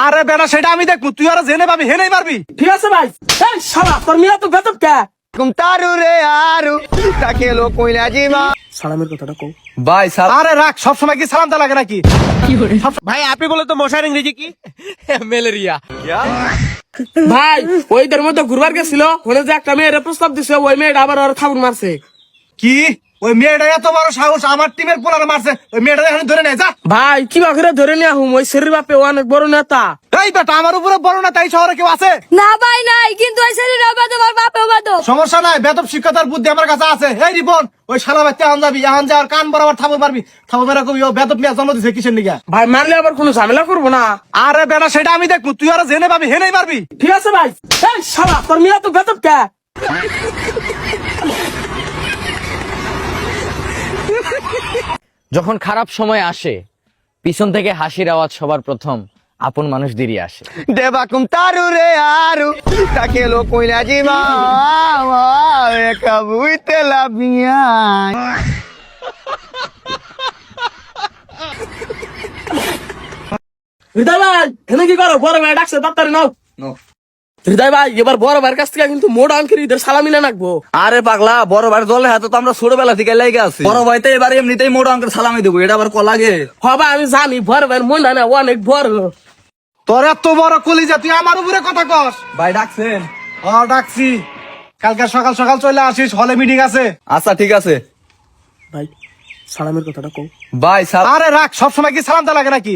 আরে বেটা সেটা আমি দেখবো, তুই আর জেনে পাবি হেনেই পারবি। ঠিক আছে ভাই। এই শালা তোর মিয়া তো বেতব কে? তারু রে আরু তাকে লো কইলা জিমা। সালামের কথাটা কও। ভাই আরে রাখ, সবসময় কি সালাম দেওয়া লাগে নাকি? ভাই আপনি বলে তো মশার ইংরেজি কি? ম্যালেরিয়া। ভাই ওইদের মধ্যে ঘুরবার গেছিল, ওখানে যে একটা মেয়ের প্রস্তাব দিছে, ওই মেয়েটা আবার ওর খাবুন মারছে। কি ওই মেয়েটা এত বড় সাহস আমার টিমের পোলারে মারছে? ওই মেয়েটা এখানে ধরে নেয় যা। ভাই কি করে ধরে নিয়ে হুম, ওই শরীর বাপে অনেক বড় নেতা। এই বেটা আমার উপরে বড় না, তাই শহরে কেউ আছে? না ভাই নাই, কিন্তু ওই ছেলেটাও বাদব আর বাপেও বাদব। সমস্যা নাই, বেতব শিক্ষতার বুদ্ধি আমার কাছে আছে। এই রিপন, ওই শালা বাচ্চা আন যাবি, আন যা আর কান বরাবর থাবর মারবি। থাবর মেরা কবি ও বেতব মিয়া জন্ম দিছে কিসের নিগা? ভাই মারলে আবার কোনো ঝামেলা করবো না। আরে বেটা সেটা আমি দেখবো, তুই আর জেনে পাবি হেনেই পারবি। ঠিক আছে ভাই। এই শালা তোর মিয়া তো বেতব কে? যখন খারাপ সময় আসে, পিছন থেকে হাসির আওয়াজ সবার প্রথম আপন মানুষদেরই আসে। দেবাকুম তারু রে আরু তাকে লো কইলা জিমা। একা বুইতে লাভিয়া। হৃদয় ভাই এখানে কি করো? বড় ভাই ডাকছে, তাড়াতাড়ি নাও। হৃদয় ভাই এবার বড় ভাইয়ের কাছ থেকে কিন্তু মোড় অঙ্কের ঈদের সালামি না নাকবো। আরে পাগলা, বড় ভাই দলের হাতে তো আমরা ছোটবেলা থেকে লেগে আছি। বড় ভাই তো এবার এমনিতেই মোটা অঙ্কের সালামি দেবো, এটা আবার কলা গে। হবে আমি জানি বড় ভাইয়ের মন না অনেক বড়। তোর এত বড় কলিজা, তুই আমার উপরে কথা কস? ভাই ডাকছেন? ডাকছি, কালকে সকাল সকাল চলে আসিস, হলে মিটিং আছে। আচ্ছা ঠিক আছে। ভাই সালামের কথাটা কও। ভাই আরে রাখ, সবসময় কি সালাম দেওয়া লাগে নাকি?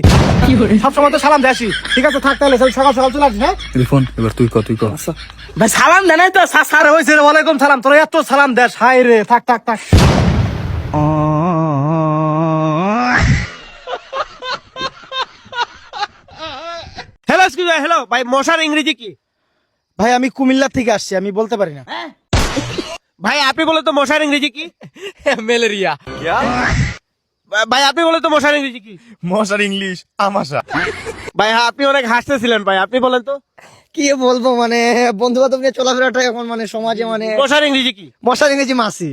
সবসময় তো সালাম দেয় আসি। ঠিক আছে থাক, তাহলে সকাল সকাল চলে আসিস। হ্যাঁ রিফোন, এবার তুই কত কর। আচ্ছা ভাই সালাম দেয় নাই তো? আরে হয়েছে রে, ওয়ালাইকুম সালাম। তোর এত সালাম দেশ, হাই রে, থাক থাক থাক। হ্যালো হ্যালো ভাই, মশার ইংরেজি কি? ভাই আমি কুমিল্লা থেকে আসছি, আমি বলতে পারি না। ভাই আপনি বলে তো মশার ইংরেজি কি? ম্যালেরিয়া। ভাই আপনি বলে তো মশার ইংরেজি কি? মশার ইংলিশ আমাশা। ভাই আপনি অনেক হাসতেছিলেন, ভাই আপনি বলেন তো কি বলবো, মানে বন্ধু বান্ধব নিয়ে চলাফেরাটা এখন মানে সমাজে মানে মশার ইংরেজি কি? মশার ইংরেজি মাসি।